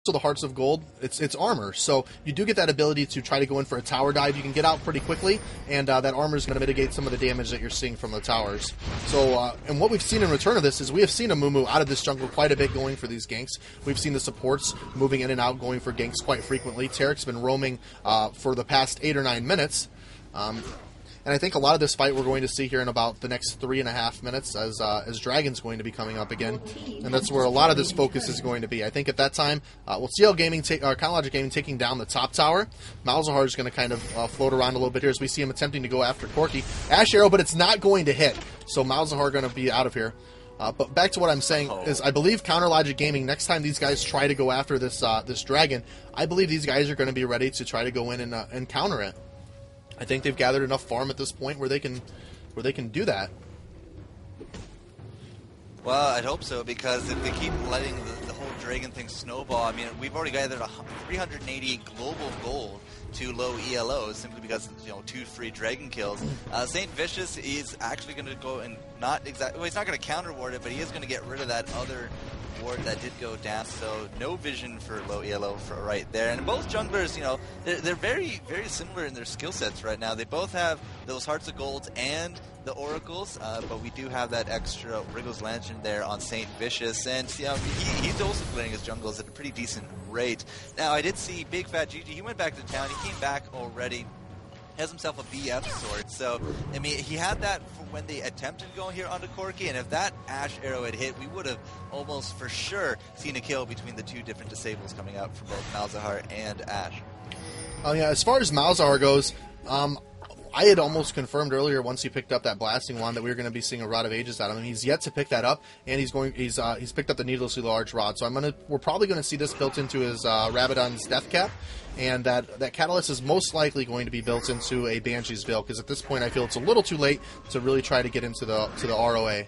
the Hearts of Gold, it's armor. So you do get that ability to try to go in for a tower dive. You can get out pretty quickly, and that armor is going to mitigate some of the damage that you're seeing from the towers. So, and what we've seen in return of this is we have seen a Mumu out of this jungle quite a bit going for these ganks. We've seen the supports moving in and out, going for ganks quite frequently. Tarek's been roaming for the past 8 or 9 minutes. And I think a lot of this fight we're going to see here in about the next 3.5 minutes as Dragon's going to be coming up again. And that's where a lot of this focus is going to be. I think at that time, we'll see how CLG Gaming taking down the top tower. Malzahar is going to kind of float around a little bit here as we see him attempting to go after Corki. Ash Arrow, but it's not going to hit. So Malzahar going to be out of here. But back to what I'm saying is I believe CounterLogic Gaming, next time these guys try to go after this this Dragon, I believe these guys are going to be ready to try to go in and counter it. I think they've gathered enough farm at this point where they can do that. Well, I'd hope so, because if they keep letting the whole Dragon thing snowball, I mean, we've already gathered 380 global gold to LowELO simply because, you know, 2 free Dragon kills. Saint Vicious is actually going to go and not exactly, well, he's not going to counter ward it, but he is going to get rid of that other ward that did go down, so no vision for LowELO for right there. And both junglers, you know, they're very, very similar in their skill sets right now. They both have those Hearts of Gold and the Oracles, but we do have that extra Wriggles Lantern there on Saint Vicious, and you know, he's also playing his jungles at a pretty decent rate. Now, I did see Big Fat Gigi, he went back to town, he came back already, has himself a BF sword, so I mean, he had that for when they attempted going here onto Corki, and if that Ash Arrow had hit, we would have almost for sure seen a kill between the 2 different disables coming out for both Malzahar and Ash. Oh yeah, as far as Malzahar goes, I had almost confirmed earlier once he picked up that blasting wand that we were going to be seeing a Rod of Ages out of him. He's yet to pick that up, and he's picked up the needlessly large rod. So we're probably going to see this built into his Rabadon's Death Cap, and that catalyst is most likely going to be built into a Banshee's Veil, because at this point I feel it's a little too late to really try to get into the ROA.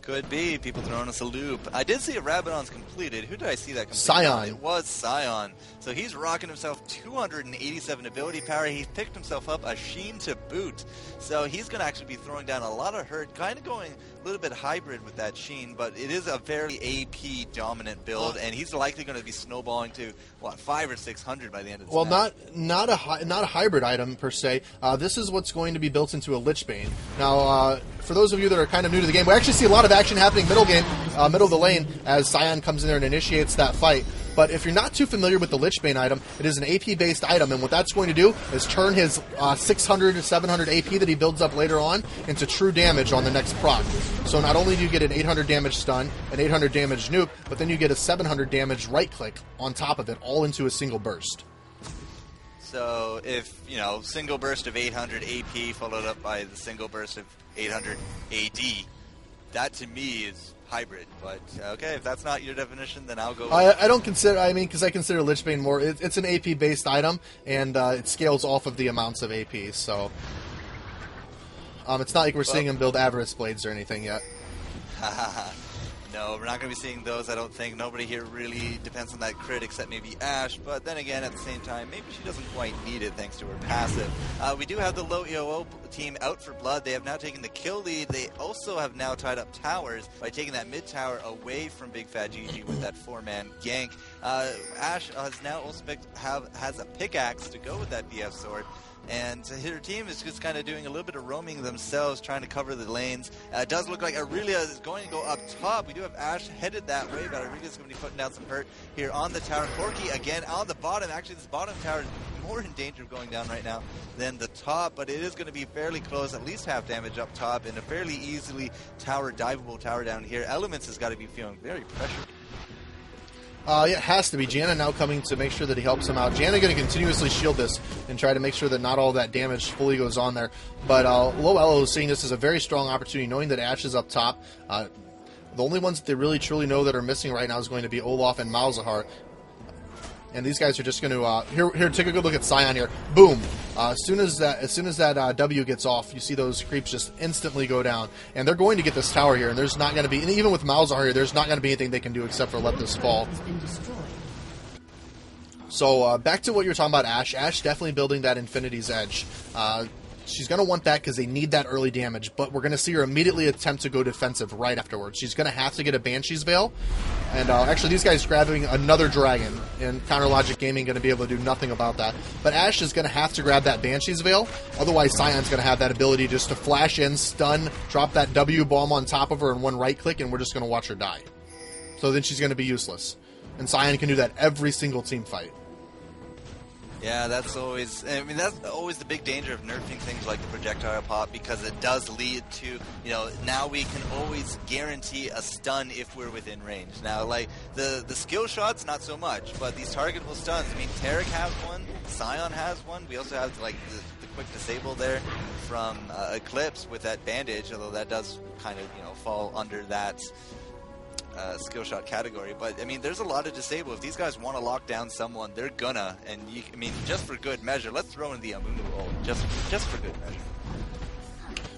Could be. People throwing us a loop. I did see a Rabadon's completed. Who did I see that completed? Scion. It was Scion. So he's rocking himself 287 ability power. He's picked himself up a Sheen to boot. So he's going to actually be throwing down a lot of hurt, kind of going a little bit hybrid with that Sheen, but it is a very AP dominant build, and he's likely going to be snowballing to, what, 500 or 600 by the end of the match. Not a hybrid item per se. This is what's going to be built into a Lichbane. Now, for those of you that are kind of new to the game, we actually see a lot of action happening middle of the lane as Scion comes in there and initiates that fight. But if you're not too familiar with the Lichbane item, it is an AP-based item, and what that's going to do is turn his 600 to 700 AP that he builds up later on into true damage on the next proc. So not only do you get an 800 damage stun, an 800 damage nuke, but then you get a 700 damage right-click on top of it, all into a single burst. So if, you know, single burst of 800 AP followed up by the single burst of 800 AD, that to me is hybrid, but okay, if that's not your definition, then I'll go. I don't consider. I mean, because I consider Lichbane more. It's an AP-based item, and it scales off of the amounts of AP. So it's not like we're seeing him build Avarice Blades or anything yet. No, we're not going to be seeing those, I don't think. Nobody here really depends on that crit except maybe Ash, but then again, at the same time, maybe she doesn't quite need it thanks to her passive. We do have the LowELO team out for blood. They have now taken the kill lead. They also have now tied up towers by taking that mid tower away from Big Fat GG with that 4-man gank. Ash has now also has a pickaxe to go with that BF sword. And her team is just kind of doing a little bit of roaming themselves, trying to cover the lanes. It does look like Aurelia is going to go up top. We do have Ash headed that way, but Aurelia's going to be putting down some hurt here on the tower. Corki again on the bottom. Actually, this bottom tower is more in danger of going down right now than the top, but it is going to be fairly close, at least half damage up top, and a fairly easily diveable tower down here. Elements has got to be feeling very pressured. Yeah, it has to be. Janna now coming to make sure that he helps him out. Janna going to continuously shield this and try to make sure that not all that damage fully goes on there. But LowELO is seeing this as a very strong opportunity, knowing that Ash is up top. The only ones that they really truly know that are missing right now is going to be Olaf and Malzahar. And these guys are just going to here. Take a good look at Scion here. Boom! As soon as that W gets off, you see those creeps just instantly go down, and they're going to get this tower here. And there's not going to be, and even with Malzahar here, there's not going to be anything they can do except for let this fall. So back to what you were talking about, Ash. Ash definitely building that Infinity's Edge. She's going to want that because they need that early damage, but we're going to see her immediately attempt to go defensive right afterwards. She's going to have to get a Banshee's Veil, and actually these guys grabbing another dragon, and Counter Logic Gaming going to be able to do nothing about that. But Ashe is going to have to grab that Banshee's Veil, otherwise Scion's going to have that ability just to flash in, stun, drop that W bomb on top of her in one right click, and we're just going to watch her die. So then she's going to be useless. And Scion can do that every single team fight. Yeah, that's always the big danger of nerfing things like the projectile pop, because it does lead to, now we can always guarantee a stun if we're within range. Now, like, the skill shots, not so much, but these targetable stuns, I mean, Taric has one, Scion has one, we also have, like, the quick disable there from Eclipse with that bandage, although that does kind of, fall under that skill shot category. But I mean, there's a lot of disable. If these guys want to lock down someone, they're gonna. And just for good measure, let's throw in the Amumu ult, just for good measure.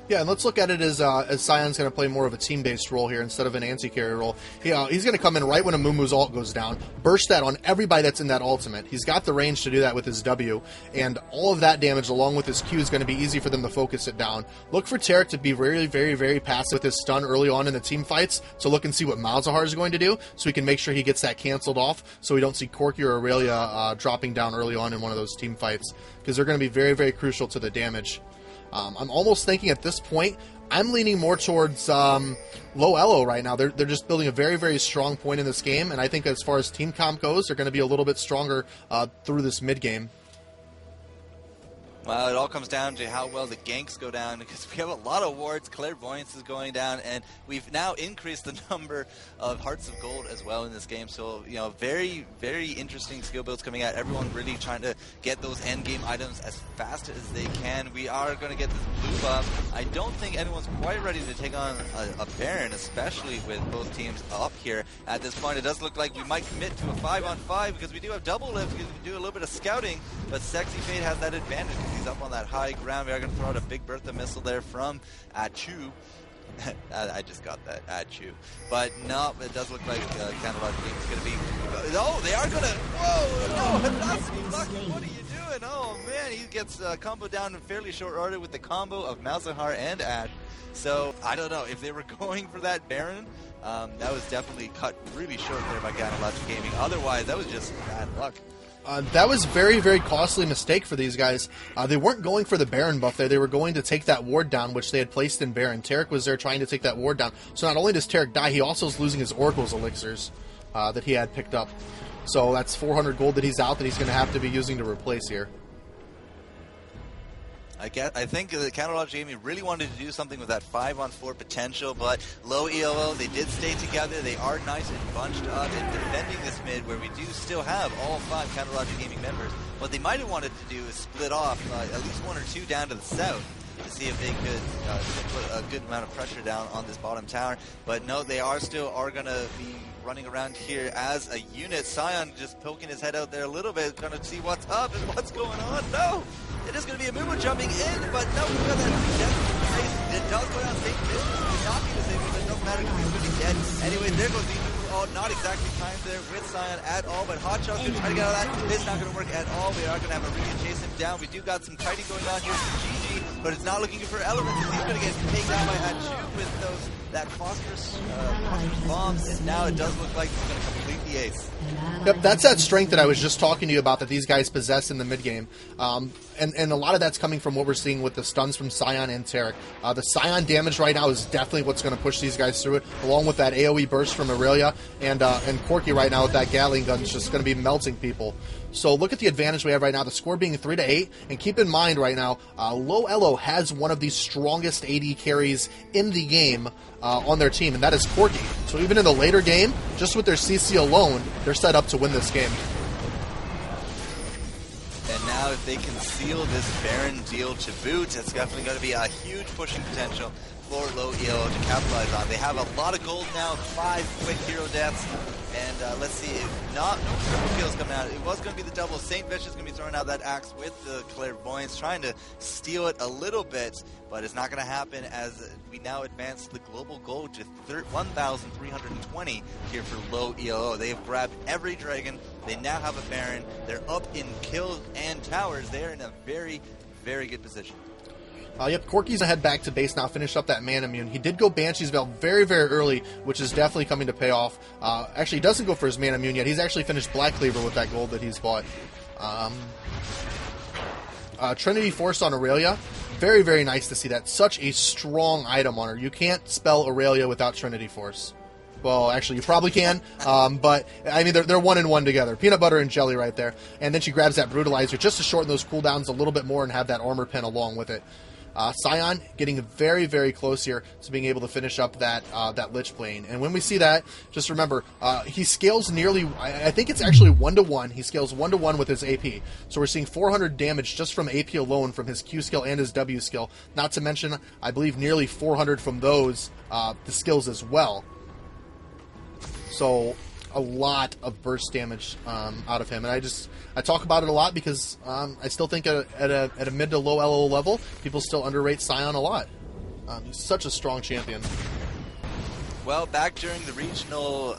Yeah, and let's look at it as Scion's going to play more of a team-based role here instead of an anti-carry role. He's going to come in right when Amumu's ult goes down, burst that on everybody that's in that ultimate. He's got the range to do that with his W, and all of that damage along with his Q is going to be easy for them to focus it down. Look for Taric to be very, very, very passive with his stun early on in the team fights, so look and see what Malzahar is going to do, so we can make sure he gets that canceled off, so we don't see Corki or Aurelia dropping down early on in one of those team fights, because they're going to be very, very crucial to the damage. I'm almost thinking at this point, I'm leaning more towards LowELO right now. They're just building a very, very strong point in this game, and I think as far as team comp goes, they're going to be a little bit stronger through this mid game. Well, it all comes down to how well the ganks go down, because we have a lot of wards, clairvoyance is going down, and we've now increased the number of Hearts of Gold as well in this game. So, very, very interesting skill builds coming out. Everyone really trying to get those end game items as fast as they can. We are going to get this blue buff. I don't think anyone's quite ready to take on a Baron, especially with both teams up here at this point. It does look like we might commit to a 5-on-5, because we do have double lift, because we do a little bit of scouting, but Sexy Fate has that advantage. He's up on that high ground. We are going to throw out a big Bertha missile there from Achu. I just got that, Achu. But no, it does look like Counter Logic Gaming is going to be... Oh, they are going to... Whoa, no, what are you doing? Oh, man, he gets combo down in fairly short order with the combo of Malzahar and Ashe. So, I don't know. If they were going for that Baron, that was definitely cut really short there by Counter Logic Gaming. Otherwise, that was just bad luck. That was very, very costly mistake for these guys. They weren't going for the Baron buff there. They were going to take that ward down, which they had placed in Baron. Taric was there trying to take that ward down. So not only does Taric die, he also is losing his Oracle's elixirs that he had picked up. So that's 400 gold that he's out that he's going to have to be using to replace here. I think the Counter Logic Gaming really wanted to do something with that 5-on-4 potential, but LowELO, they did stay together. They are nice and bunched up and defending this mid, where we do still have all 5 Counter Logic Gaming members. What they might have wanted to do is split off at least 1 or 2 down to the south to see if they could put a good amount of pressure down on this bottom tower. But no, they are going to be running around here as a unit. Scion just poking his head out there a little bit, going to see what's up and what's going on. No! It is going to be a Amumu jumping in, but no, we got that regen. It does go down safe distance. It will not be disabled, but it doesn't matter because he's going to be dead. Anyway, there goes the Amumu. Oh, not exactly timed there with Scion at all, but Hotshot's going to try to get out of that. It's not going to work at all. We are going to have Aurelian chase him down. We do got some kiting going on here from GG, but it's not looking good for Elements, and he's going to get taken down by Achu with that phosphorus bombs, and now it does look like he's going to complete the ace. Yep, that's that strength that I was just talking to you about that these guys possess in the mid game. And a lot of that's coming from what we're seeing with the stuns from Scion and Taric. The Scion damage right now is definitely what's going to push these guys through it, along with that AoE burst from Aurelia, and Corki right now with that Gatling gun is just going to be melting people. So look at the advantage we have right now, the score being 3-8, and keep in mind right now, LowELO has one of the strongest AD carries in the game on their team, and that is Corki. So even in the later game, just with their CC alone, they're set up to win this game. And now if they can seal this Baron deal to boot, it's definitely going to be a huge pushing potential for LowELO to capitalize on. They have a lot of gold now, 5 quick hero deaths, and let's see, if no triple kills coming out. It was going to be the double. St. Vicious is going to be throwing out that axe with the clairvoyance, trying to steal it a little bit, but it's not going to happen as we now advance the global gold to 1,320 here for LowELO. They have grabbed every dragon. They now have a Baron. They're up in kills and towers. They're in a very, very good position. Yep, Corky's gonna head back to base now, finish up that man immune. He did go Banshee's Veil very, very early, which is definitely coming to pay off. Actually, he doesn't go for his man immune yet. He's actually finished Black Cleaver with that gold that he's bought. Trinity Force on Aurelia. Very, very nice to see that. Such a strong item on her. You can't spell Aurelia without Trinity Force. Well, actually, you probably can, but, I mean, they're one and one together. Peanut butter and jelly right there. And then she grabs that Brutalizer just to shorten those cooldowns a little bit more and have that armor pen along with it. Scion getting very, very close here to being able to finish up that Lich Plane. And when we see that, just remember, he scales nearly, I think it's actually 1-to-1. He scales 1-to-1 with his AP. So we're seeing 400 damage just from AP alone from his Q skill and his W skill. Not to mention, I believe, nearly 400 from those, the skills as well. So a lot of burst damage out of him, and I talk about it a lot because I still think at a mid to low LO level, people still underrate Scion a lot. He's such a strong champion. Well, back during the regional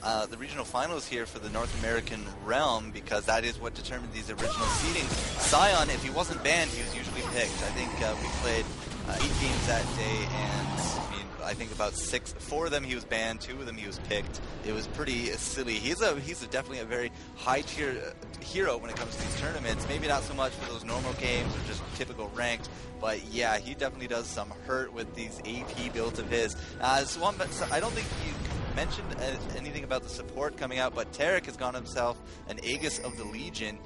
finals here for the North American realm, because that is what determined these original seedings. Scion, if he wasn't banned, he was usually picked. I think we played 8 games that day, and I think about 4 of them he was banned, 2 of them he was picked. It was pretty silly. He's definitely a very high tier hero when it comes to these tournaments. Maybe not so much for those normal games or just typical ranked, but yeah, he definitely does some hurt with these AP builds of his. So I don't think you mentioned anything about the support coming out, but Tarek has gone himself an Aegis of the Legion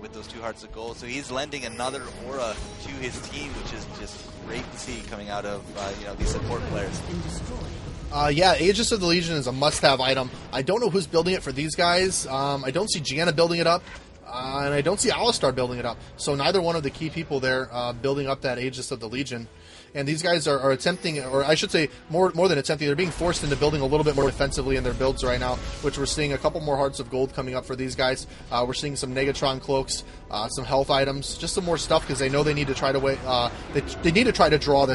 with those 2 Hearts of Gold, so he's lending another aura to his team, which is just great to see coming out of these support players. Yeah, Aegis of the Legion is a must-have item. I don't know who's building it for these guys. I don't see Gianna building it up, and I don't see Alistar building it up. So neither one of the key people there building up that Aegis of the Legion. And these guys are attempting, or I should say more than attempting, they're being forced into building a little bit more defensively in their builds right now, which we're seeing a couple more Hearts of Gold coming up for these guys. We're seeing some Negatron Cloaks, some health items, just some more stuff because they know they need to try to they need to try to draw this